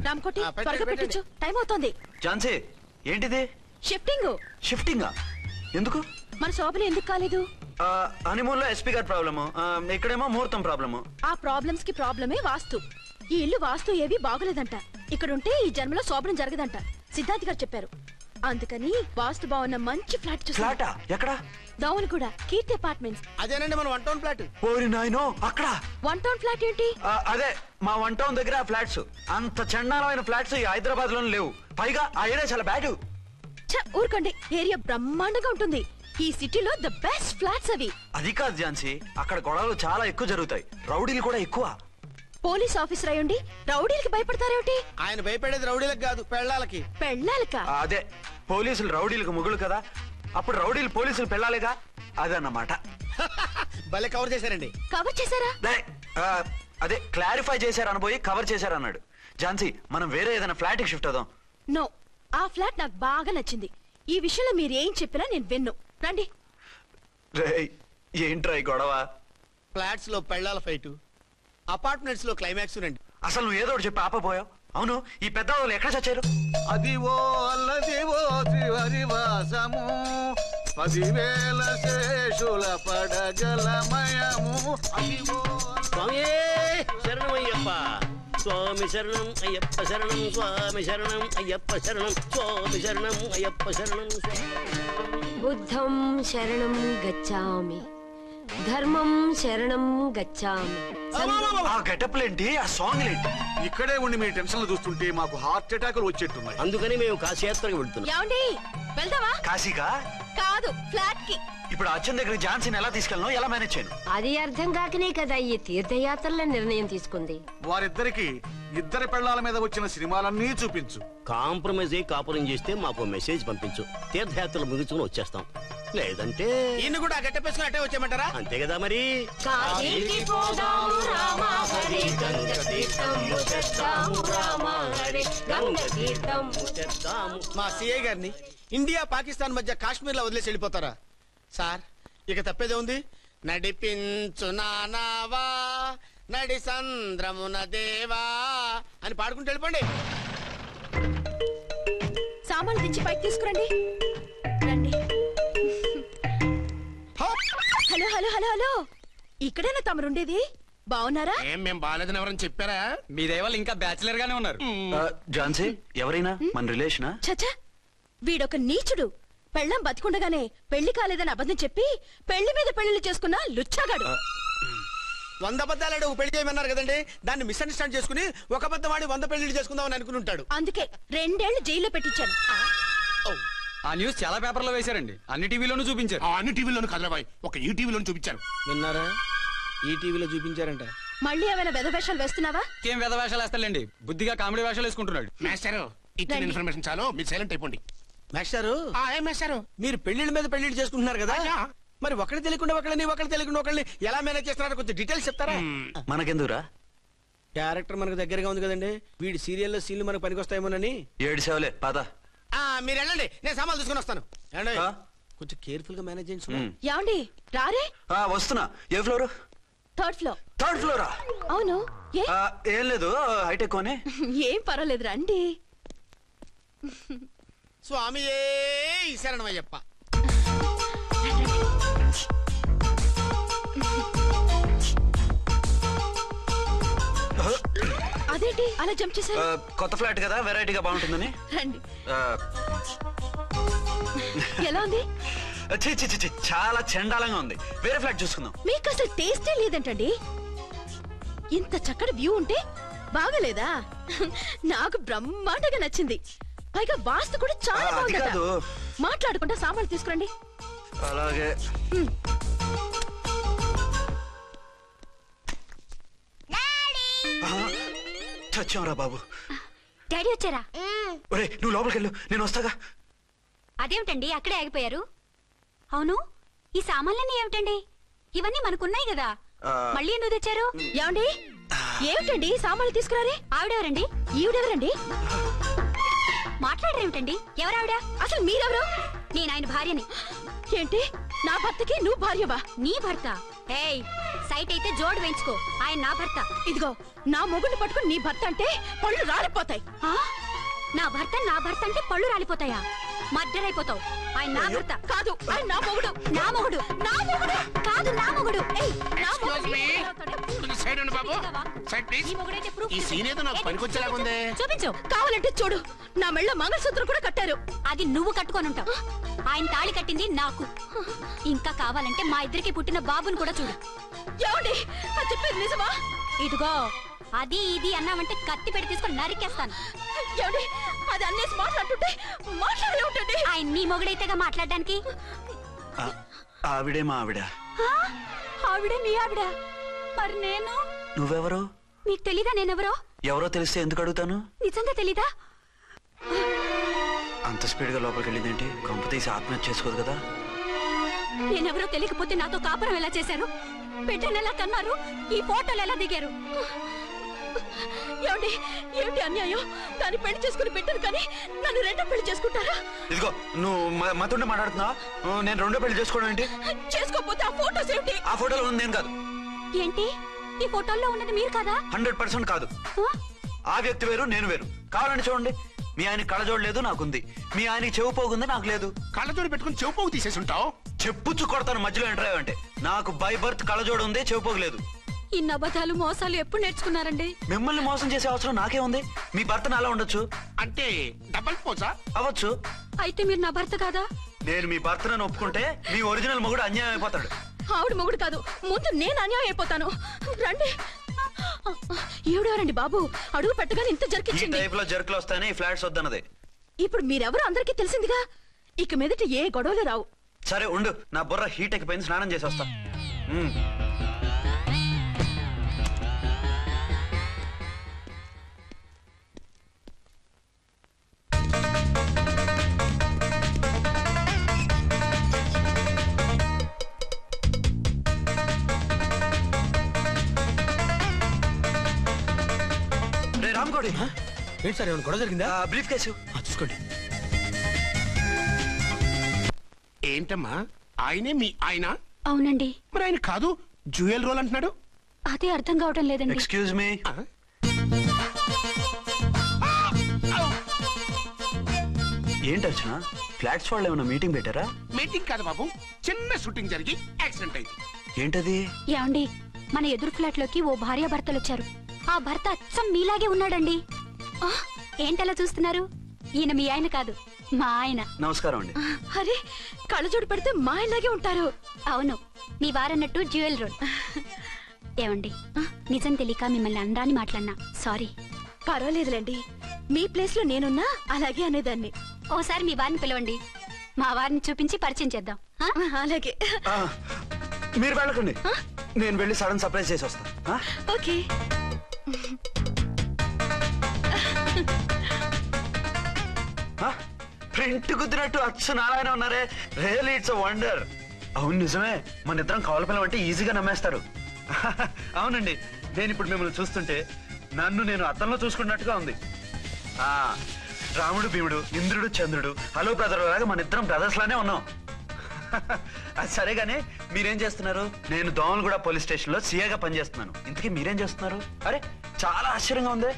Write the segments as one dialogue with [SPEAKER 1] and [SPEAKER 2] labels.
[SPEAKER 1] రామ్కోటి త్వరగా పెట్టించు, టైం అవుతోంది.
[SPEAKER 2] ఝాన్సీ ఏంటిది? షిఫ్టింగ్ ఎందుకు?
[SPEAKER 1] మన శోభన ఎందుకు కాలేదు?
[SPEAKER 2] హనీమూన్ లో ఎస్పీ గారి ప్రాబ్లము, ఇక్కడేమో ముహూర్తం ప్రాబ్లము.
[SPEAKER 1] ఆ ప్రాబ్లమ్స్ కి ప్రాబ్లమే వాస్తు. ఈ ఇల్లు వాస్తు ఏవి బాగులేదంట. ఇక్కడుంటే ఈ జన్మలో శోభనం జరగదంట సిద్ధాంత్ గారు చెప్పారు. అందుకని వాస్తు బాగున్న మంచి ఫ్లాట్
[SPEAKER 2] ఫ్లాటా? ఎక్కడ?
[SPEAKER 1] దౌన్ కూడా కీర్తి అపార్ట్మెంట్స్.
[SPEAKER 3] అదేనండి మన 1 టౌన్ ఫ్లాట్.
[SPEAKER 2] ఓరి నాయనో, అక్కడ
[SPEAKER 1] 1 టౌన్ ఫ్లాట్ ఏంటి?
[SPEAKER 2] అదే మా 1 టౌన్ దగ్గర ఫ్లాట్స్. అంత చండాలమైన ఫ్లాట్స్ ఈ హైదరాబాద్ లోనే లేవు. పైగా ఆ ఏరియా చాలా బ్యాడ్.
[SPEAKER 1] ఊరుకోండి, ఏరియా బ్రహ్మాండంగా ఉంటుంది. ఈ సిటీలో ద బెస్ట్ ఫ్లాట్స్ అవి.
[SPEAKER 2] అది కాదు ఝాన్సీ, అక్కడ గొడవలు చాలా ఎక్కువ జరుగుతాయి, రౌడీలు కూడా ఎక్కువ.
[SPEAKER 1] పోలీస్ ఆఫీసర్ అయ్యుండి రౌడీలకి భయపడతారేమిటి?
[SPEAKER 3] ఆయన భయపడేది రౌడీలకు కాదు, పెళ్ళాలకి.
[SPEAKER 1] పెళ్ళాలకా?
[SPEAKER 2] అదే, పోలీసులు రౌడీలకు ముగులు కదా, అప్పుడు రౌడీలు పోలీసులు పెళ్ళాలిగా, అదన్నమాట.
[SPEAKER 3] భలే కవర్ చేశారండి.
[SPEAKER 1] కవర్ చేశారా?
[SPEAKER 2] అదే క్లారిఫై చేశారనబోయి కవర్ చేశారన్నాడు. ఝాన్సీ, మనం వేరే ఏదైనా ఫ్లాట్ కి షిఫ్ట్ అవుదాం.
[SPEAKER 1] నో, ఆ ఫ్లాట్ నాకు బాగా నచ్చింది. ఈ విషయంలో మీరు ఏం చెప్పినా నేను విన్ను. రండి.
[SPEAKER 2] ఏంట్రా ఈ గొడవ?
[SPEAKER 3] ఫ్లాట్స్ లో పెళ్ళాల ఫైట్, అపార్ట్మెంట్స్ లో క్లైమాక్స్ రండి.
[SPEAKER 2] అసలు నువ్వు ఏదో ఒకటి చెప్పి ఆపపోయావు. అవును, ఈ పెద్ద వాళ్ళు ఎక్కడ చచ్చారు?
[SPEAKER 4] అదివో అల్లదివో త్రివరివాసము, 10,000 శేషుల పడగలమయము. అదివో
[SPEAKER 5] స్వామి శరణమయ్యప్ప, స్వామి శరణం అయ్యప్ప శరణం, స్వామి శరణం అయ్యప్ప శరణం, స్వామి శరణం అయ్యప్ప శరణం.
[SPEAKER 6] బుద్ధం శరణం గచ్చామి, ధర్మం శరణం గచ్చామి.
[SPEAKER 2] ఆ గెటప్లేంటి, ఆ సాంగ్ ఏంటి?
[SPEAKER 4] ఇక్కడే ఉండి మీ టెన్షన్లు చూస్తుంటే మాకు హార్ట్ అటాకులు వచ్చేట్టున్నాయి.
[SPEAKER 5] అందుకని మేము కాశీయాత్రకు వెళ్తున్నాం.
[SPEAKER 1] ఏమండి, వెళ్దామా?
[SPEAKER 2] కాశీకా?
[SPEAKER 1] కాదు, ఫ్లాట్ కి.
[SPEAKER 2] ఇప్పుడు అచ్చన్ దగ్గర ఝాన్సీని ఎలా తీసుకెళ్ళను, ఎలా మేనేజ్ చేయను?
[SPEAKER 6] అది అర్థం కాకనే కదా ఈ తీర్థయాత్రల నిర్ణయం తీసుకుంది.
[SPEAKER 4] వారిద్దరికి ఇద్దరి పెళ్లాల మీద వచ్చిన సినిమాలన్నీ చూపించు.
[SPEAKER 5] కాంప్రమైజ్ అయ్యి కాపురం చేస్తే మాకు మెసేజ్ పంపించు, తీర్థయాత్రలు ముగించుకుని వచ్చేస్తాం. లేదంటే
[SPEAKER 3] ఈయన కూడా గట్టెప్పేసుకుని అట్టే వచ్చేయమంటారా?
[SPEAKER 5] అంతే కదా మరి.
[SPEAKER 3] మా సిఐ గారిని ఇండియా పాకిస్తాన్ మధ్య కాశ్మీర్ లో వదిలేసి వెళ్ళిపోతారా సార్? ఇక తప్పేదే ఉంది. నడిపించు నానావా నడి సంద్రమున దేవా అని పాడుకుంటూ వెళ్ళిపోండి.
[SPEAKER 1] సామాన్లు దించి పైకి తీసుకురండి. రండి. హలో హలో హలో హలో, ఇక్కడేనా తమరుండేది? బాగున్నారా?
[SPEAKER 3] మేము బాగాలేదని ఎవరని చెప్పారా?
[SPEAKER 7] మీ దయవల్ల ఇంకా బ్యాచిలర్ గానే ఉన్నారు.
[SPEAKER 2] ఝాన్సీ ఎవరైనా మన రిలేషనా?
[SPEAKER 1] చచ్చా, వీడొక నీచుడు. పెళ్ళం బతికుండగానే పెళ్లి కాలేదని అబద్ధం చెప్పి పెళ్లి మీద పెళ్లిళ్ళు చేసుకున్న లుచ్చాగాడు.
[SPEAKER 3] 100 అబద్ధాలు పెళ్లి చేయమన్నారు కదండి, దాన్ని మిస్అండర్స్టాండ్ చేసుకుని ఒక అబద్ధం వాడి 100 పెళ్లిళ్ళు చేసుకుందామని అనుకుని ఉంటాడు.
[SPEAKER 1] అందుకే 2 ఏళ్లు జైల్లో పెట్టించాను.
[SPEAKER 7] ఆ న్యూస్ చాలా పేపర్లో వేశారండి, అన్ని టీవీలోనూ చూపించారు.
[SPEAKER 8] అన్ని టీవీలోనూ కదలబాయ్, ఒక ఈ టీవీలోనూ చూపించారు.
[SPEAKER 3] విన్నారా? ఈ టీవీలో చూపించారంట.
[SPEAKER 1] మళ్ళీ ఏమైనా వెధవేషాలు వేస్తున్నావా?
[SPEAKER 7] ఏం వెధ వేషాలు వేస్తాడండి, బుద్ధిగా కామెడీ వేషాలు వేసుకుంటున్నాడు.
[SPEAKER 8] మాస్టారు, ఇచ్చిన ఇన్ఫర్మేషన్ చాలు, మీరు సైలెంట్ అయిపోండి.
[SPEAKER 3] మాస్టారు,
[SPEAKER 8] ఏం మాస్టారు,
[SPEAKER 3] మీరు పెళ్లిళ్ళ మీద పెళ్లిళ్ళు చేసుకుంటున్నారు కదా, మరి ఒకళ్ళు తెలియకుండా ఒకళ్ళని ఒకళ్ళని ఎలా మేనేజ్ చేస్తున్నారో కొంచెం డీటెయిల్స్ చెప్తారా?
[SPEAKER 2] మనకెందుకురా?
[SPEAKER 3] క్యారెక్టర్ మనకు దగ్గరగా ఉంది కదండి, వీడి సీరియల్లో సీన్లు మనకు పనికొస్తాయేమోనని.
[SPEAKER 2] 7 సేవలే పద.
[SPEAKER 3] మీరు వెళ్ళండి, నేను సామాన్లు తీసుకుని వస్తాను. కొంచెం కేర్ఫుల్ గా మేనేజ్ చేయండి.
[SPEAKER 1] యాండి రారే?
[SPEAKER 2] వస్తున్నా. ఏ ఫ్లోర్?
[SPEAKER 1] 3rd floor.
[SPEAKER 2] 3rd ఫ్లోరా?
[SPEAKER 1] అవును.
[SPEAKER 2] ఏం లేదు, హైటెక్ కోనే.
[SPEAKER 1] ఏం పర్వాలేదు, రండి.
[SPEAKER 3] స్వామియే శరణమయ్యప్ప.
[SPEAKER 1] అదేంటి అలా జంప్ చేశారు?
[SPEAKER 2] కొత్త ఫ్లాట్ కదా, వెరైటీగా బాగుంటుందని.
[SPEAKER 1] రండి. ఎలా ఉంది?
[SPEAKER 2] చాలా చండాలంగా ఉంది, వేరే ఫ్లాట్ చూసుకుందాం.
[SPEAKER 1] మీకు అసలు టేస్టే లేదంటండి. ఇంత చక్కటి వ్యూ ఉంటే బాగలేదా? నాకు బ్రహ్మాండంగా నచ్చింది. పైగా వాస్తు కూడా చాలా బాగుంది. మాట్లాడుకుంటా సామాన్లు తీసుకురండి.
[SPEAKER 2] అలాగే. చచ్చాంరా బాబు.
[SPEAKER 6] డాడీ వచ్చారా?
[SPEAKER 2] ఒరే నువ్వు లోపలికి వెళ్ళు, నేను వస్తాగా.
[SPEAKER 6] అదేమిటండి అక్కడే ఆగిపోయారు? అవును, ఈ సామాన్లన్నీ ఏమిటండి? ఇవన్నీ మనకున్నాయి కదా, మళ్ళీ ఎందుకు తెచ్చారు?
[SPEAKER 1] ఏమండి, ఏమిటండి సామాన్లు తీసుకురారే?
[SPEAKER 6] ఆవిడెవరండి?
[SPEAKER 1] ఈవిడెవరండి?
[SPEAKER 6] మాట్లాడరేమిటండి? ఎవరావిడ?
[SPEAKER 1] అసలు మీరెవరు?
[SPEAKER 6] నేను ఆయన భార్యని.
[SPEAKER 1] ఏంటి, నా భర్తకి నువ్వు భార్యవా?
[SPEAKER 6] నీ భర్త? ఏయ్, సైట్ అయితే జోడు వేయించుకో. ఆయన నా భర్త.
[SPEAKER 1] ఇదిగో నా మొగుడిని పట్టుకుని నీ భర్త అంటే పళ్ళు రాలిపోతాయి.
[SPEAKER 6] ఆ? నా భర్త అంటే పళ్ళు రాలిపోతాయా? మర్డర్ అయిపోతావు. ఆయన నా భర్త
[SPEAKER 1] కాదు, ఆయన నా మొగుడు.
[SPEAKER 6] నా మొగుడు కాదు, నా మొగుడు. ఏయ్, నా
[SPEAKER 8] Excuse me.
[SPEAKER 6] మొగుడు.
[SPEAKER 8] సైడ్ ఉండు బాబు. Side please.
[SPEAKER 6] ఈ మొగుడైతే proof
[SPEAKER 8] ఈ సీన్ ఏదో నాకు పనికొచ్చేలాగా ఉంది.
[SPEAKER 6] చూపించు.
[SPEAKER 1] కావాలంటే చూడు, నా మెళ్ళ మంగళసూత్రం కూడా కట్టారు.
[SPEAKER 6] అది నువ్వు కట్టుకొని ఉంటావు. ఆయన తాళి కట్టింది నాకు. ఇంకా కావాలంటే మా ఇద్దరికి పుట్టిన బాబుని కూడా చూడు.
[SPEAKER 1] ఏమండి అది చెప్పేది నిజమా?
[SPEAKER 6] ఇదిగో అది ఇది అన్నావంటే కత్తి పెట్టి తీసుకొని నరికేస్తాను.
[SPEAKER 1] ఏమండి అది అన్నేసి మాట్లాడుతుంటే మాట్లాడే ఉంటుంది.
[SPEAKER 6] ఆయన నీ మొగుడైతేగా మాట్లాడడానికి.
[SPEAKER 2] ఆవిడే మా ఆవిడ.
[SPEAKER 6] ఆ? ఆవిడే మీ ఆవిడ. మరి నేను?
[SPEAKER 2] నువ్వెవరు?
[SPEAKER 6] నీకు తెలీదా నేనెవరో?
[SPEAKER 2] ఎవరో తెలిస్తే ఎందుకు అడుగుతాను?
[SPEAKER 6] నిజంగా తెలీదా?
[SPEAKER 2] అంత స్పీడ్ గా లోపలికి వెళ్ళిందేంటి? కంపు తీసి ఆత్మహత్య చేసుకోదు కదా?
[SPEAKER 6] నేనెవరో తెలియకపోతే నాతో కాపురం ఎలా చేశారు? బిడ్డను ఎలా కన్నారు? ఈ ఫోటోలు ఎలా దిగారు?
[SPEAKER 1] ఏమండి ఏమిటి అన్యాయం? దాన్ని పెళ్లి చేసుకుని పెట్టాను కానీ నన్ను రెండో పెళ్లి చేసుకుంటారా?
[SPEAKER 2] ఇదిగో నువ్వు మతుండే మాట్లాడుతున్నావా? నేను రెండో పెళ్లి చేసుకోవడం ఏంటి?
[SPEAKER 1] చేసుకోకపోతే ఆ ఫోటోస్ ఏమిటి?
[SPEAKER 2] ఆ ఫోటోలో ఉంది నేను కాదు.
[SPEAKER 6] ఏంటి ఈ ఫోటోల్లో ఉన్నది మీరు కాదా?
[SPEAKER 2] 100% కాదు.
[SPEAKER 6] ఆ?
[SPEAKER 2] ఆ వ్యక్తి వేరు, నేను వేరు. కావాలంటే చూడండి, మీ ఆయన కళ్ళజోడు లేదు, నాకుంది. మీ ఆయనకి చెవు పోగుంది, నాకు లేదు.
[SPEAKER 8] కళ్ళజోడు పెట్టుకుని చెవుపోగు తీసేసి ఉంటావు.
[SPEAKER 2] చెప్పుచ్చు కొడతాను మధ్యలో ఎంటర్ అంటే. నాకు బై బర్త్ కళ్ళజోడు ఉంది, చెవు పోగు లేదు.
[SPEAKER 6] ఇన్ని అబద్ధాలు మోసాలు ఎప్పుడు నేర్చుకున్నారండి?
[SPEAKER 2] మిమ్మల్ని మోసం చేసే అవసరం నాకే ఉంది. మీ భర్తను అలా ఉండొచ్చు,
[SPEAKER 8] అంటే డబల్ పోజా?
[SPEAKER 2] అవ్వచ్చు.
[SPEAKER 6] అయితే మీరు నా భర్త కాదా?
[SPEAKER 2] నేను మీ భర్తను ఒప్పుకుంటే మీ ఒరిజినల్ మొగుడు అన్యాయం అయిపోతాడు.
[SPEAKER 1] ఆవిడ మొగుడు కాదు, ముందు నేను అన్యాయం అయిపోతాను. రండి. ఈవిడెవరండి బాబు? అడుగు పెట్టగానే ఇంత
[SPEAKER 2] ఈ
[SPEAKER 1] జరికిచ్చింది.
[SPEAKER 2] టైప్ లో జర్కులు వస్తాయని ఈ ఫ్లాట్స్ వద్దన్నది.
[SPEAKER 1] ఇప్పుడు మీరెవరు అందరికీ తెలిసిందిగా. ఇక మీదట ఏ గొడవలు రావు.
[SPEAKER 2] సరే ఉండు, నా బుర్ర హీట్ ఎక్కిపోయింది, స్నానం చేసి వస్తా. రే రామ్కోడి,
[SPEAKER 3] ఏంటి సార్ ఏమైనా గొడవ జరిగిందా?
[SPEAKER 2] బ్రీఫ్ కేసు
[SPEAKER 3] చూసుకోండి.
[SPEAKER 8] ఏంటమ్మా ఆయనే మీ ఆయన?
[SPEAKER 6] అవునండి.
[SPEAKER 8] మరి ఆయన కాదు జ్యువెల్ రోల్ అంటున్నాడు.
[SPEAKER 6] అదే అర్థం కావటం లేదండి.
[SPEAKER 2] Excuse me.
[SPEAKER 8] ఆ?
[SPEAKER 2] ఏంటి అర్చన, ఫ్లాట్స్ వాళ్ళు ఏమైనా మీటింగ్ పెట్టారా?
[SPEAKER 8] మీటింగ్ కాదు బాబు, చిన్న షూటింగ్ జరిగి యాక్సిడెంట్ అయింది.
[SPEAKER 2] ఏంటది?
[SPEAKER 6] ఏమండి మన ఎదురు ఫ్లాట్ లోకి ఓ భార్య భర్తలు వచ్చారు. ఆ భర్త అచ్చం మీలాగే ఉన్నాడండి. ఆ, ఏంటలా చూస్తున్నారు? ఈయన మీ ఆయన కాదు, మా ఆయన.
[SPEAKER 2] నమస్కారం అండి.
[SPEAKER 1] అరే కళ్ళజోడు పెడితే మా ఇలాగే ఉంటారు.
[SPEAKER 6] అవును, మీ వారన్నట్టు జ్యువెల్ రోడ్. ఏమండి నిజం తెలియక మిమ్మల్ని అందాన్ని మాట్లాడినా సారీ.
[SPEAKER 1] పర్వాలేదులేండి, మీ ప్లేస్ లో నేనున్నా అలాగే అనేదాన్ని.
[SPEAKER 6] ఓసారి మీ వారిని పిలవండి, మా వారిని చూపించి పరిచయం చేద్దాం. ఆ?
[SPEAKER 1] అలాగే.
[SPEAKER 2] ఆ, మీరు వెళ్ళకండి, నేను వెళ్ళి సడన్ సర్ప్రైజ్ చేసి వస్తా.
[SPEAKER 1] ఓకే.
[SPEAKER 2] ప్రింట్ కుదిరినట్టు అచ్చు నారాయణ ఉన్నారే, రియల్లీ ఇట్స్ వండర్. అవును నిజమే, మన ఇద్దరం కవల పిల్లం అంటే ఈజీగా నమ్మేస్తారు. అవునండి, నేను ఇప్పుడు మిమ్మల్ని చూస్తుంటే నన్ను నేను అద్దంలో చూసుకున్నట్టుగా ఉంది. ఆ రాముడు భీముడు, ఇంద్రుడు చంద్రుడు, హలో బ్రదర్ లాగా మన ఇద్దరం బ్రదర్స్ లానే ఉన్నాం. అది సరే గానీ మీరేం చేస్తున్నారు? నేను దోమలగూడ పోలీస్ స్టేషన్ లో సీఏగా పనిచేస్తున్నాను. ఇంతకీ మీరేం చేస్తున్నారు? అరే చాలా ఆశ్చర్యంగా ఉంది.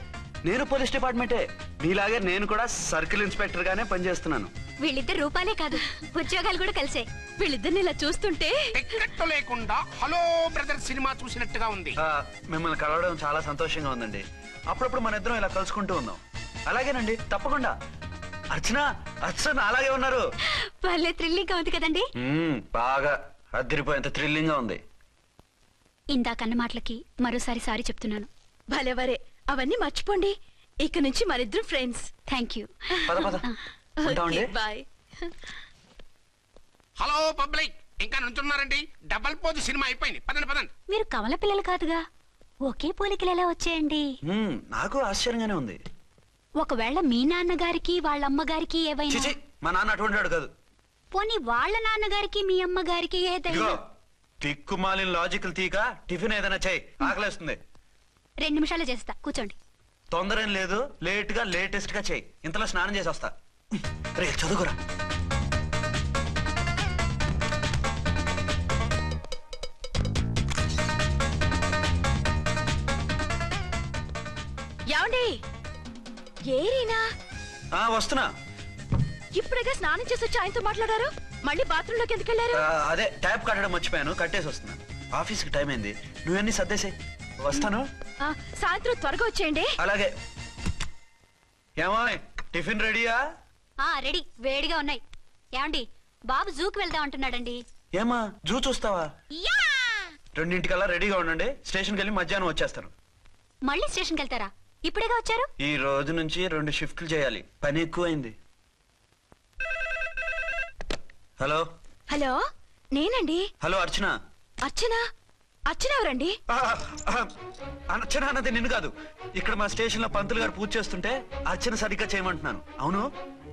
[SPEAKER 2] నేను పోలీస్ డిపార్ట్మెంటే, మీలాగే నేను కూడా సర్కిల్ ఇన్స్పెక్టర్ గానే పనిచేస్తున్నాను.
[SPEAKER 6] వీళ్ళిద్దరు రూపాలే కాదు, ఉద్యోగాలు కూడా కలిసే.
[SPEAKER 1] వీళ్ళిద్దరిని ఇలా చూస్తుంటే
[SPEAKER 8] టికెట్ లేకుండా హలో బ్రదర్ సినిమా చూసినట్టుగా ఉంది.
[SPEAKER 2] మిమ్మల్ని కలవడం చాలా సంతోషంగా ఉందండి. అప్పుడప్పుడు మన ఇద్దరం ఇలా కలుసుకుంటూ ఉందాం. అలాగేనండి, తప్పకుండా. అర్చన అలాగే ఉన్నారు.
[SPEAKER 6] వాళ్ళే థ్రిల్లింగ్ గా ఉంది కదండి.
[SPEAKER 2] బాగా అదిరిపోయేంత థ్రిల్లింగ్ గా ఉంది.
[SPEAKER 6] ఇందాకన్న మాటలకి మరోసారి సారీ చెప్తున్నాను.
[SPEAKER 1] భలేవరే, అవన్నీ మర్చిపోండి. ఇక నుంచి మరిద్దరు ఫ్రెండ్స్.
[SPEAKER 6] Thank you.
[SPEAKER 2] పద పద ఉంటామండి.
[SPEAKER 1] బాయ్.
[SPEAKER 8] హలో పబ్లిక్, ఇంకా నుంచున్నారండి? డబల్ పోజ్ సినిమా అయిపోయింది, పదండి పదండి.
[SPEAKER 6] మీరు కమల పిల్లలు కాదుగా, ఒకే పోలికలు ఎలా వచ్చాయండి?
[SPEAKER 2] నాకు ఆశ్చర్యంగానే ఉంది.
[SPEAKER 6] ఒకవేళ మీ నాన్నగారికి వాళ్ళ అమ్మగారికి ఏవైనా,
[SPEAKER 2] చిచి, మా నాన్న అటువంటి వాడు కాదు.
[SPEAKER 6] పోనీ వాళ్ళ నాన్నగారికి మీ అమ్మగారికి ఏదైనా.
[SPEAKER 2] తిక్కుమాలిన లాజికల్ తీక టిఫిన్ ఏదైనా చేయి, ఆకలేస్తుంది.
[SPEAKER 6] 2 నిమిషాలు చేస్తా, కూర్చోండి.
[SPEAKER 2] తొందర ఏం లేదు, లేట్ గా లేటెస్ట్ గా చేయి. ఇంతలో స్నానం చేసి వస్తా. రే చదువుకురా.
[SPEAKER 1] ఏమండి ఏరీనా
[SPEAKER 2] వస్తున్నా.
[SPEAKER 1] ఇప్పుడేగా స్నానం చేసి వచ్చి ఆయనతో మాట్లాడారు, మళ్ళీ బాత్రూమ్ లోకి ఎందుకు వెళ్ళారు?
[SPEAKER 2] అదే ట్యాప్ కట్టడం మర్చిపోయాను, కట్టేసి వస్తున్నాను. ఆఫీస్కి టైం అయింది, నువ్వన్నీ సర్దేసే. వస్తాను.
[SPEAKER 1] సాయంత్రం త్వరగా వచ్చేయండి.
[SPEAKER 2] అలాగే. ఏమో టిఫిన్ రెడీయా?
[SPEAKER 6] రెడీ, వేడిగా ఉన్నాయి. ఏమండి బాబు జూకి వెళ్దాం అంటున్నాడండి.
[SPEAKER 2] ఏమా జూ చూస్తావా? 2:00కల్లా రెడీగా ఉండండి, స్టేషన్కి వెళ్ళి మధ్యాహ్నం వచ్చేస్తాను.
[SPEAKER 6] మళ్ళీ స్టేషన్కి వెళ్తారా? ఇప్పుడేగా వచ్చారు.
[SPEAKER 2] ఈ రోజు నుంచి 2 షిఫ్ట్లు చేయాలి, పని ఎక్కువైంది. హలో.
[SPEAKER 1] హలో నేనండి.
[SPEAKER 2] హలో అర్చన.
[SPEAKER 1] అర్చన? అర్చన ఎవరండి?
[SPEAKER 2] అర్చన అన్నది నిన్ను కాదు. ఇక్కడ మా స్టేషన్ లో పంతులు గారు పూజ చేస్తుంటే అర్చన సరిగ్గా చేయమంటున్నాను. అవును,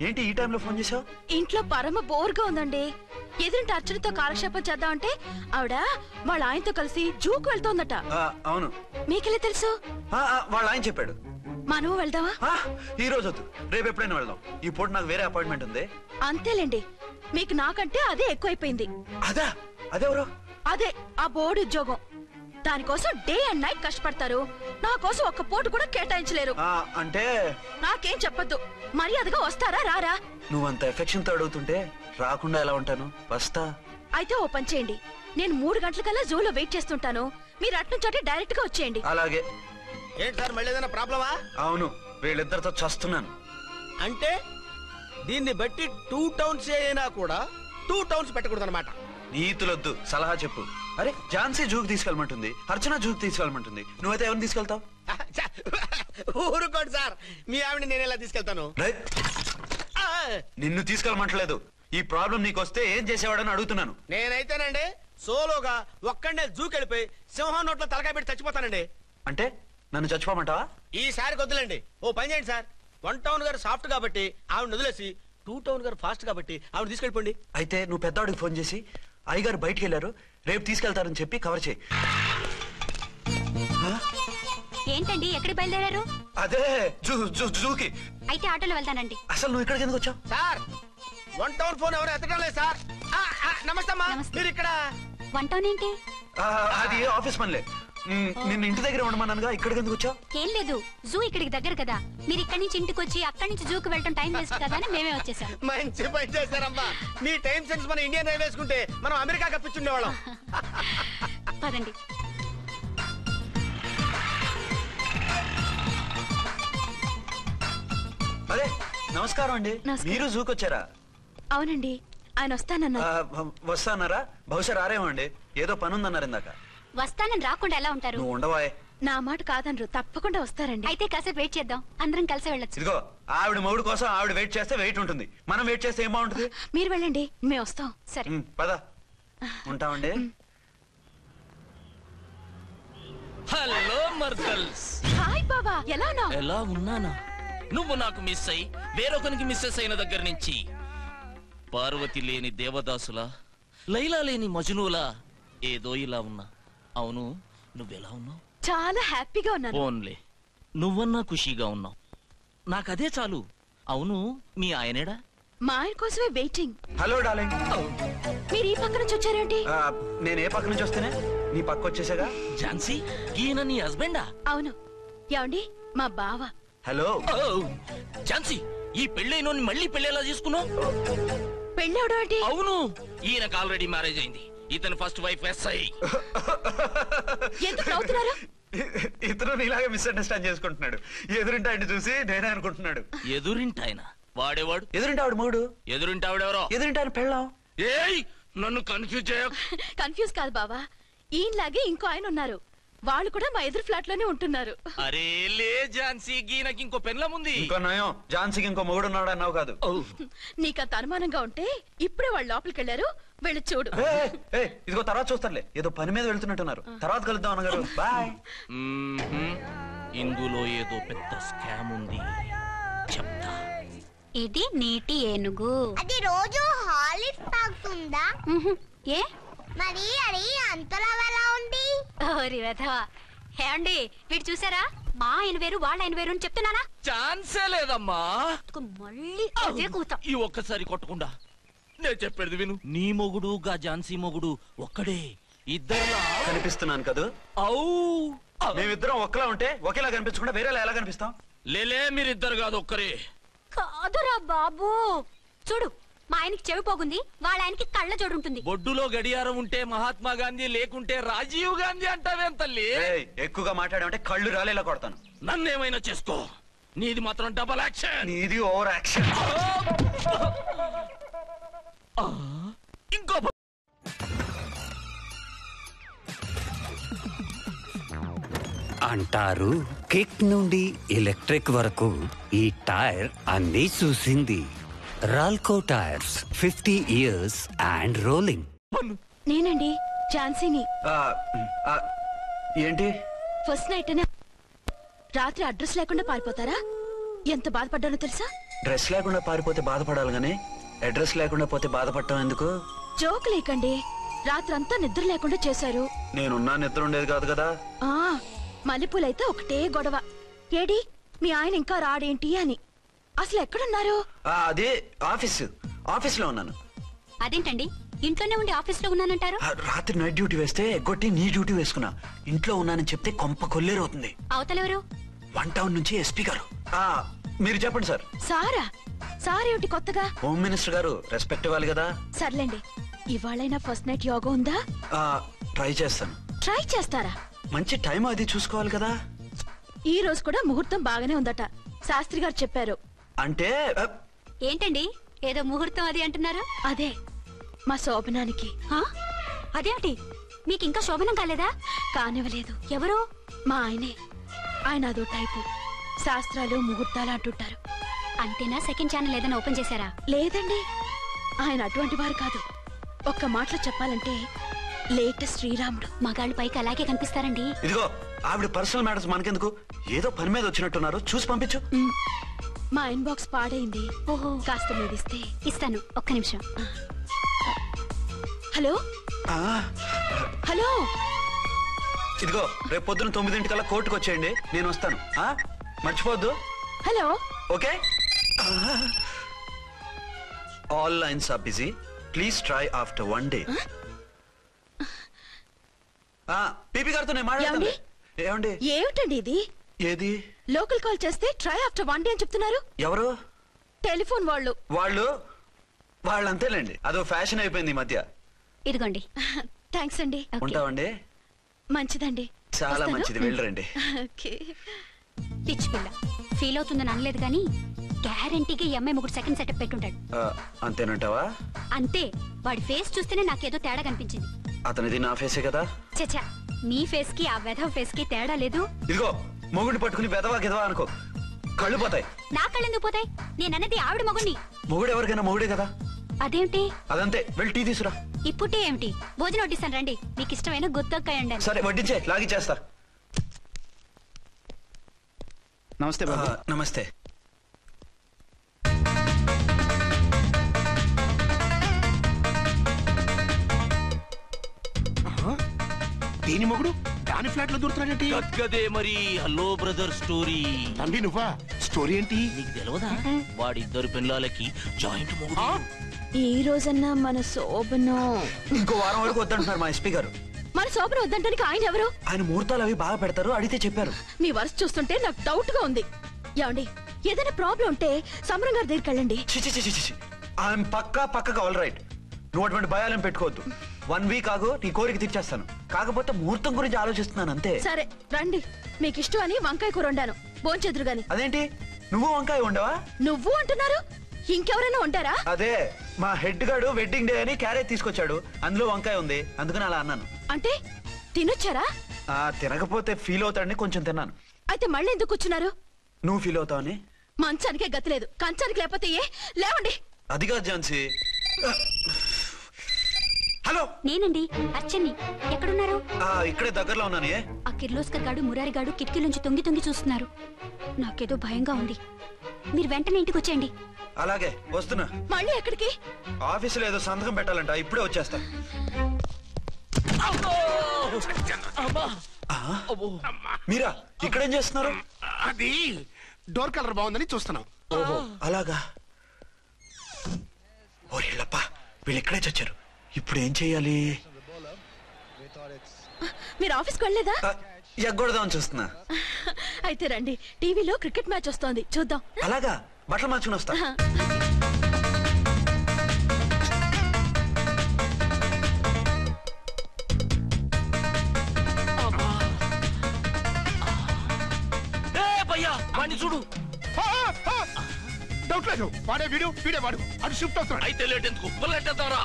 [SPEAKER 2] ఏంటి ఈ టైంలో ఫోన్ చేసావు?
[SPEAKER 1] ఇంట్లో పరమ బోర్గా ఉందండి. ఎదురింటి అర్చనతో కాలక్షేపం చేద్దామంటే ఆవిడ వాళ్ళ ఆయనతో కలిసి జూకు వెళ్తోందట.
[SPEAKER 2] అవును.
[SPEAKER 1] మీకెళ్ళి తెలుసు?
[SPEAKER 2] వాళ్ళ ఆయన చెప్పాడు.
[SPEAKER 1] మనం వెళ్దామా?
[SPEAKER 2] ఈ రోజు వద్దు, రేపు ఎప్పుడైనా వెళ్దాం. ఈ పూట నాకు వేరే అపాయింట్మెంట్ ఉంది.
[SPEAKER 1] అంతేలేండి, మీకు నాకంటే అదే ఎక్కువైపోయింది.
[SPEAKER 2] అదెవరు?
[SPEAKER 1] అదే ఆ బోర్డు ఉద్యోగం. దానికోసం డే అండ్ నైట్ కష్టపడతారు, నా కోసం ఒక్క పూట కూడా కేటాయించలేరు.
[SPEAKER 2] అంటే
[SPEAKER 1] నాకేం చెప్పొద్దు, మర్యాదగా వస్తారా రారా?
[SPEAKER 2] నువ్వంత ఎఫెక్షన్ తో అడుగుతుంటే రాకుండా ఎలా ఉంటాను? వస్తా.
[SPEAKER 1] అయితే ఓ పని చేయండి, నేను 3 గంటలకల్లా జూలో వెయిట్ చేస్తుంటాను, మీరు అట్నుంచి డైరెక్ట్ గా వచ్చేయండి.
[SPEAKER 2] అలాగే.
[SPEAKER 3] ఏంటి సార్ మళ్ళీ ఏదైనా ప్రాబ్లమా?
[SPEAKER 2] అవును, వీళ్ళిద్దరితో చస్తున్నాను.
[SPEAKER 3] అంటే దీన్ని బట్టి 2 టౌన్స్ అయినా కూడా 2 టౌన్స్ పెట్టకూడదు అనమాట.
[SPEAKER 2] నీతులొద్దు, సలహా చెప్పు. అరే ఝాన్సీ జూకి తీసుకెళ్ళమంటుంది, అర్చన జూకి తీసుకెళ్ళమంటుంది, నువ్వైతే ఎవరిని తీసుకెళ్తావు?
[SPEAKER 3] ఊరుకోండి సార్, మీ ఆవిడ నేను ఎలా తీసుకెళ్తాను?
[SPEAKER 2] నిన్ను తీసుకెళ్ళమంటలేదు. ఈ ప్రాబ్లం నీకు వస్తే ఏం చేసేవాడని అడుగుతున్నాను.
[SPEAKER 3] నేనైతేనండి సోలోగా ఒక్కడే జూకెళ్ళిపోయి సింహం నోట్లో తలకాయ పెట్టి చచ్చిపోతానండి.
[SPEAKER 2] అంటే నన్ను చచ్చిపోమంటావా?
[SPEAKER 3] ఈసారి వద్దులేండి, ఓ పని చేయండి సార్. 1 టౌన్ గారు సాఫ్ట్ కాబట్టి ఆవిడ వదిలేసి 2 టౌన్ గారు ఫాస్ట్ కాబట్టి ఆవిడ తీసుకెళ్ళిపోండి.
[SPEAKER 2] అయితే నువ్వు పెద్దవాడికి ఫోన్ చేసి అయ్యగారు బయటికి వెళ్ళారు, రేపు తీసుకెళ్తారని చెప్పి కవర్ చేయి.
[SPEAKER 6] ఏంటండి ఎక్కడికి బయలుదేరారు?
[SPEAKER 2] అదే జూకి.
[SPEAKER 6] అయితే ఆటోలో వెళ్తానండి.
[SPEAKER 2] అసలు నువ్వు ఇక్కడికి ఎందుకు వచ్చావు?
[SPEAKER 3] సార్ 1 టౌన్ ఫోన్ ఎవరు ఎత్తడం లేదు సార్. నమస్తే అమ్మా, మీరు ఇక్కడ?
[SPEAKER 6] 1 టౌన్ ఏంటి?
[SPEAKER 2] అది ఆఫీస్ పనిలే. నిన్ను ఇంటి దగ్గర ఉండమన్నానుగా, ఇక్కడికి ఎందుకు వచ్చావు?
[SPEAKER 6] ఏం లేదు, జూ ఇక్కడికి దగ్గర కదా, మీరు ఇక్కడి నుంచి ఇంటికి వచ్చి అక్కడి నుంచి జూకి వెళ్ళడం టైం వేస్ట్ కదా అని మేమే వచ్చేసాం.
[SPEAKER 3] మంచి పని చేశారమ్మా. మీ టైం సెన్స్ మన ఇండియన్ రైల్వేస్ కుంటే మనం అమెరికా కప్పించుండేవాళ్ళం.
[SPEAKER 6] పదండి.
[SPEAKER 2] అదే నమస్కారం అండి. మీరు జూకి వచ్చారా?
[SPEAKER 1] అవునండి, ఆయన వస్తానన్నారు.
[SPEAKER 2] వస్తానారా? బహుశా రారేమో అండి, ఏదో పని ఉందన్నారు ఇందాక.
[SPEAKER 6] వస్తానని రాకుండా ఎలా ఉంటారు?
[SPEAKER 2] నువ్వు ఉండవాయ్.
[SPEAKER 1] నా మాట కాదనరు, తప్పకుండా వస్తారండి.
[SPEAKER 6] అయితే కాసేపు వెయిట్ చేద్దాం, అందరం కలిసి వెళ్ళొచ్చు.
[SPEAKER 2] ఇదిగో ఆవిడ మొగుడు కోసం ఆవిడ వెయిట్ చేస్తే వెయిట్ ఉంటుంది, మనం వెయిట్ చేస్తే ఏం బాగుంటుంది?
[SPEAKER 1] మీరు వెళ్ళండి, మేము వస్తాం.
[SPEAKER 6] సరే
[SPEAKER 2] పద, ఉంటామండి.
[SPEAKER 9] హలో మర్దల్స్.
[SPEAKER 1] హాయ్ బాబా, ఎలా ఉన్నావు?
[SPEAKER 9] ఎలా ఉన్నానా? నువ్వు నాకు మిస్ అయి వేరొకరికి మిస్సెస్ అయిన దగ్గర నుంచి పార్వతి లేని దేవదాసులా, లైలా లేని మజునులా ఏదో ఇలా ఉన్నా. అవును, నువ్వెలా ఉన్నావు?
[SPEAKER 1] చాలా హ్యాపీగా ఉన్నాను.
[SPEAKER 9] ఓన్లే నువ్వన్నా ఖుషీగా ఉన్నావు, నాకదే చాలు. అవును, మీ ఆయనేడా?
[SPEAKER 1] మా ఆయన కోసమే వెయిటింగ్.
[SPEAKER 2] Hello darling.
[SPEAKER 1] మీరు ఈ పక్క నుంచి వచ్చారేంటి?
[SPEAKER 2] నేను ఏ పక్క నుంచి వస్తేనే నీ పక్క వచ్చేసాగా.
[SPEAKER 9] ఝాన్సీ, ఈయన నీ హస్బెండా?
[SPEAKER 1] అవును. ఏమండి, మా బావ.
[SPEAKER 2] హలో.
[SPEAKER 9] ఝాన్సీ, ఈ పెళ్ళైనోని మళ్ళీ పెళ్ళేలా చేసుకున్నావు?
[SPEAKER 1] పెళ్ళవడం ఏంటి?
[SPEAKER 9] అవును, ఈయనకు ఆల్రెడీ మ్యారేజ్ అయింది. ఇతను ఫస్ట్ వైఫ్ ఎస్ఐ.
[SPEAKER 1] ఎందుకు నవ్వుతున్నారు?
[SPEAKER 2] ఇతను నీలాగే మిస్అండర్స్టాండ్ చేసుకుంటున్నాడు. ఎదురింటి ఆయన చూసి నేనే అనుకుంటున్నాడు.
[SPEAKER 9] ఎదురింటాయన వాడేవాడు?
[SPEAKER 2] ఎదురింటి ఆవిడ మూడు.
[SPEAKER 9] ఎదురింటి ఆవిడెవరో?
[SPEAKER 2] ఎదురింటి ఆయన పెళ్ళాం.
[SPEAKER 9] ఏయ్, నన్ను కన్ఫ్యూజ్ చేయ.
[SPEAKER 1] కన్ఫ్యూజ్ కాదు బావా, ఈయనలాగే ఇంకో ఆయన ఉన్నారు, వాళ్ళు కూడా మా ఎదురు ఫ్లాట్ లోనే ఉంటున్నారు.
[SPEAKER 9] అరే లే ఝాన్సీ, గీనకి ఇంకో పెన్లం ఉంది.
[SPEAKER 2] ఇంకో నయం, ఝాన్సీకి ఇంకో మొగుడు ఉన్నాడు అన్నావు కాదు.
[SPEAKER 1] నీకంత అనుమానంగా ఉంటే ఇప్పుడే వాళ్ళు లోపలికి వెళ్ళారు, వెళ్ళి చూడు.
[SPEAKER 2] ఇదిగో తర్వాత చూస్తారులే, ఏదో పని మీద వెళ్తున్నట్టున్నారు. తర్వాత కలుద్దాం అన్నగారు. బాయ్.
[SPEAKER 9] ఇందులో ఏదో పెద్ద స్కామ్ ఉంది, చెప్తా.
[SPEAKER 6] ఇది నీటి ఏనుగు.
[SPEAKER 10] అది రోజు హాలిక్స్ తాగుతుందా?
[SPEAKER 6] ఏ
[SPEAKER 10] మరి అది అంతలా ఎలా ఉంది?
[SPEAKER 6] ఓరి వెధవా. ఏమండి, వీడు చూసారా? మా ఆయన వేరు వాళ్ళ ఆయన వేరు అని చెప్తున్నానా?
[SPEAKER 9] ఛాన్సే లేదమ్మా.
[SPEAKER 6] మళ్ళీ అదే కూత.
[SPEAKER 9] ఈ ఒక్కసారి కొట్టకుండా నేను చెప్పేది విను. నీ మొగుడు గా ఝాన్సీ మొగుడు ఒక్కడే, ఇద్దరులా
[SPEAKER 2] కనిపిస్తున్నాను కదా?
[SPEAKER 9] అవు
[SPEAKER 2] మేమిద్దరం ఒక్కలా ఉంటే ఒకేలా కనిపించకుండా వేరేలా ఎలా కనిపిస్తాం?
[SPEAKER 9] లేలే మీరిద్దరు కాదు ఒక్కరే.
[SPEAKER 6] కాదురా బాబు, చూడు మా ఆయనకి చెవి పోగుంది, వాళ్ళ ఆయనకి కళ్ళ జోడు ఉంటుంది.
[SPEAKER 9] బొడ్డులో గడియారం ఉంటే మహాత్మా గాంధీ, లేకుంటే రాజీవ్ గాంధీ అంటావేం తల్లి?
[SPEAKER 2] ఎక్కువగా మాట్లాడామంటే కళ్ళు రాలేలా కొడతాను.
[SPEAKER 9] నన్నేమైనా చేసుకో, నీది మాత్రం డబల్ యాక్షన్.
[SPEAKER 2] నీది ఓవర్ యాక్షన్.
[SPEAKER 9] ఇంకో
[SPEAKER 11] అంటారు కిక్ నుండి ఎలక్ట్రిక్ వరకు ఈ టైర్ అన్నీ చూసింది. రాల్కో టైర్స్ 50 years అండ్ రోలింగ్.
[SPEAKER 1] నేనండి ఝాన్సీని.
[SPEAKER 2] ఏంటి
[SPEAKER 1] ఫస్ట్ నైట్ అనే రాత్రి అడ్రస్ లేకుండా పారిపోతారా? ఎంత బాధపడ్డానో తెలుసా?
[SPEAKER 2] డ్రెస్ లేకుండా పారిపోతే బాధపడాలి గానీ అడ్రస్ లేకుండా పోతే బాధపడటం ఎందుకు?
[SPEAKER 1] జోక్ లేకండి, రాత్రంతా నిద్ర లేకుండా చేశారు.
[SPEAKER 2] నేనున్నా నిద్ర ఉండేది కాదు కదా.
[SPEAKER 1] మల్లెపూలైతే ఒకటే గొడవ. ఏడి మీ ఆయన ఇంకా రాడేంటి అని. అసలు ఎక్కడున్నారు?
[SPEAKER 2] అదే ఆఫీస్ లో ఉన్నాను.
[SPEAKER 6] అదేంటండి ఇంట్లోనే ఉండి ఆఫీస్ లో ఉన్నానంటారు?
[SPEAKER 2] రాత్రి నైట్ డ్యూటీ వేస్తే ఎగ్గొట్టి నీ డ్యూటీ వేసుకున్నా. ఇంట్లో ఉన్నానని చెప్తే కొంప కొల్లేరవుతుంది.
[SPEAKER 6] అవతలెవరు?
[SPEAKER 2] 1 టౌన్ నుంచి ఎస్పీ గారు. మీరు చెప్పండి సార్.
[SPEAKER 1] సారా? సారేమిటి కొత్తగా?
[SPEAKER 2] హోమ్ మినిస్టర్ గారు, రెస్పెక్ట్ ఇవ్వాలి కదా.
[SPEAKER 1] సర్లేండి, ఇవాళైనా ఫస్ట్ నైట్ యోగా ఉందా?
[SPEAKER 2] ట్రై చేస్తాను.
[SPEAKER 1] ట్రై చేస్తారా?
[SPEAKER 2] మంచి టైం అది చూసుకోవాలి కదా.
[SPEAKER 1] ఈ రోజు కూడా ముహూర్తం బాగానే ఉందట, శాస్త్రి గారు చెప్పారు.
[SPEAKER 2] అంటే
[SPEAKER 6] ఏంటండి ఏదో ముహూర్తం అది అంటున్నారు?
[SPEAKER 1] అదే మా శోభనానికి.
[SPEAKER 6] అదేమిటి మీకు ఇంకా శోభనం కాలేదా?
[SPEAKER 1] కానివ్వలేదు.
[SPEAKER 6] ఎవరు?
[SPEAKER 1] మా ఆయనే. ఆయన అదో టైపు, శాస్త్రాలు ముహూర్తాలు అంటుంటారు.
[SPEAKER 6] అంతేనా? సెకండ్ ఛానల్ ఏదైనా ఓపెన్ చేశారా?
[SPEAKER 1] లేదండి, ఆయన అటువంటి వారు కాదు. ఒక్క మాటలో చెప్పాలంటే లేటెస్ట్ శ్రీరాముడు.
[SPEAKER 6] మగాళ్ళు పైకి అలాగే కనిపిస్తారండి.
[SPEAKER 2] ఇదిగో ఆవిడ పర్సనల్ మ్యాటర్స్ మనకెందుకు, ఏదో పని మీద వచ్చినట్టున్నారు, చూసి పంపించు.
[SPEAKER 1] మా ఇన్బాక్స్ పాడైంది.
[SPEAKER 6] ఓహో,
[SPEAKER 1] కాస్త మీదిస్తే.
[SPEAKER 6] ఇస్తాను, ఒక్క నిమిషం.
[SPEAKER 1] హలో హలో,
[SPEAKER 2] ఇదిగో రేపు పొద్దున 9 కోర్టుకు వచ్చేయండి, నేను వస్తాను. మర్చిపోద్దు.
[SPEAKER 1] Hello.
[SPEAKER 2] Okay. All lines are busy, please try after 1 day. PP గారితో నేను మాట్లాడండి. ఏమండి?
[SPEAKER 1] ఏమిటండి ఇది?
[SPEAKER 2] ఏది?
[SPEAKER 1] లోకల్ కాల్ చేస్తే ట్రై ఆఫ్టర్ 1 day అని చెప్తున్నారు.
[SPEAKER 2] ఎవరు?
[SPEAKER 1] టెలిఫోన్ వాళ్ళు.
[SPEAKER 2] వాళ్ళంతేలేండి, అదో ఫ్యాషన్ అయిపోయింది ఈ మధ్య.
[SPEAKER 6] ఇదిగోండి.
[SPEAKER 1] థ్యాంక్స్ అండి.
[SPEAKER 2] ఉంటామండి.
[SPEAKER 1] మంచిదండి.
[SPEAKER 2] చాలా మంచిది, వెళ్ళరండి.
[SPEAKER 6] పిచ్చి పిల్ల ఫీల్ అవుతుందని అనలేదు కానీ గ్యారంటీగా ఈ అమ్మాయి 3 సెకండ్ సెటప్ పెట్టుంటాడు.
[SPEAKER 2] అంతేనంటావా?
[SPEAKER 6] అంతే. వాడి ఫేస్ చూస్తేనే నాకేదో తేడా కనిపించింది.
[SPEAKER 2] అతనిది నా ఫేసే కదా.
[SPEAKER 6] చచ్చా, మీ ఫేస్ కి ఆ వెధవ ఫేస్ కి తేడా లేదు.
[SPEAKER 2] ఇదిగో మొగుడిని పట్టుకుని వెధవా గెదవా అనుకో, కళ్ళు పోతాయి.
[SPEAKER 6] నా కళ్ళు ఎందుకు పోతాయి? నేనన్నది ఆవిడ మొగుడిని.
[SPEAKER 2] మొగుడు ఎవరికైనా మొగుడే కదా.
[SPEAKER 6] అదేంటి?
[SPEAKER 2] అదంతే, వెళ్ళి టీ తీసురా.
[SPEAKER 6] ఇప్పుడే ఏమిటి? భోజనం వడ్డిస్తాను రండి, మీకు ఇష్టమైన గుత్తొక్కాయ ఉండండి.
[SPEAKER 2] సరే వడ్డించే, లాగిచ్చేస్తా.
[SPEAKER 3] నమస్తే బాబు.
[SPEAKER 2] నమస్తే.
[SPEAKER 8] దీని మొగుడు దాని ఫ్లాట్ లో దూరుతున్నాడేంటి?
[SPEAKER 9] గదే మరి. Hello brother story.
[SPEAKER 8] తండ్రి నువ్వా? స్టోరీ ఏంటి?
[SPEAKER 9] నీకు తెలియదా? వాడిద్దరు పిల్లలకి జాయింట్ మొగుడు.
[SPEAKER 1] ఈ రోజన్నా మన శోభనం.
[SPEAKER 2] ఇంకో వారం వరకు వద్దంటున్నారు మా ఎస్పీ గారు.
[SPEAKER 1] మన శోభనం వద్దంటానికి ఆయన ఎవరు?
[SPEAKER 2] ఆయన ముహూర్తాలు అవి బాగా పెడతారు, అడిగితే చెప్పారు.
[SPEAKER 1] మీ వరుస చూస్తుంటే నాకు డౌట్ గా ఉంది. ఏమండి, ఏదైనా ప్రాబ్లం ఉంటే సమరం గారి దగ్గరికి వెళ్ళండి.
[SPEAKER 2] ఆయన పక్కగా ఆల్ రైట్. నువ్వు అటువంటి భయాలను పెట్టుకోవద్దు. 1 week ఆగు, నీ కోరిక తీర్చేస్తాను. కాకపోతే ముహూర్తం గురించి ఆలోచిస్తున్నాను అంతే.
[SPEAKER 1] సరే రండి, మీకు ఇష్టం అని వంకాయ కూర వండాను, భోంచెదురు గాని.
[SPEAKER 2] అదేంటి నువ్వు వంకాయ ఉండవా?
[SPEAKER 1] నువ్వు అంటున్నారు, ఇంకెవరైనా ఉంటారా?
[SPEAKER 2] అదే మా హెడ్ గాడు వెడ్డింగ్ డే అని క్యారేజ్ తీసుకొచ్చాడు, అందులో వంకాయ ఉంది, అందుకని అలా అన్నాను.
[SPEAKER 1] అంటే తినొచ్చారా?
[SPEAKER 2] తినకపోతే ఫీల్ అవుతాడని కొంచెం తిన్నాను.
[SPEAKER 1] అయితే మళ్ళీ ఎందుకు కూర్చున్నారు?
[SPEAKER 2] నువ్వు ఫీల్ అవుతావని.
[SPEAKER 1] మంచానికే గతి లేదు, కంచానికి లేకపోతే ఏ? లేవండి.
[SPEAKER 2] అది కాదు ఝాన్సీ. హలో,
[SPEAKER 6] నేనండి అర్చన్ని. ఎక్కడున్నారు?
[SPEAKER 2] ఇక్కడే దగ్గరలో ఉన్నాను.
[SPEAKER 6] ఆ కిర్లోస్కర్ గాడు మురారి గాడు కిటికీలోంచి తొంగి చూస్తున్నారు. నాకేదో భయంగా ఉంది. మీరు వెంటనే ఇంటికి వచ్చేయండి.
[SPEAKER 2] అలాగే వస్తున్నా.
[SPEAKER 1] మళ్ళీ ఎక్కడికి?
[SPEAKER 2] ఆఫీసులో ఏదో సంతకం పెట్టాలంట, ఇప్పుడే వచ్చేస్తా. మీరా ఇక్కడేం చేస్తున్నారు?
[SPEAKER 8] అది డోర్ కలర్ బాగుందని చూస్తున్నాం.
[SPEAKER 2] ఓహో అలాగా. ఓరేళ్ళప్ప, వీళ్ళు ఇక్కడే చచ్చారు. ఇప్పుడు ఏం చెయ్యాలి?
[SPEAKER 1] మీరు ఆఫీస్కి వెళ్ళలేదా?
[SPEAKER 2] ఎగ్గొడదామని చూస్తున్నా.
[SPEAKER 1] అయితే రండి, టీవీలో క్రికెట్ మ్యాచ్ వస్తోంది, చూద్దాం.
[SPEAKER 2] అలాగా, బట్టలు మార్చుకుని వస్తా.
[SPEAKER 9] చూడు,
[SPEAKER 8] డౌట్ లేదు, వాడే వీడే వాడు. అది షిఫ్ట్ అవుతాడు.
[SPEAKER 9] అయితే లేట్ ఎందుకు, బుల్లెట్ ఎత్తావరా?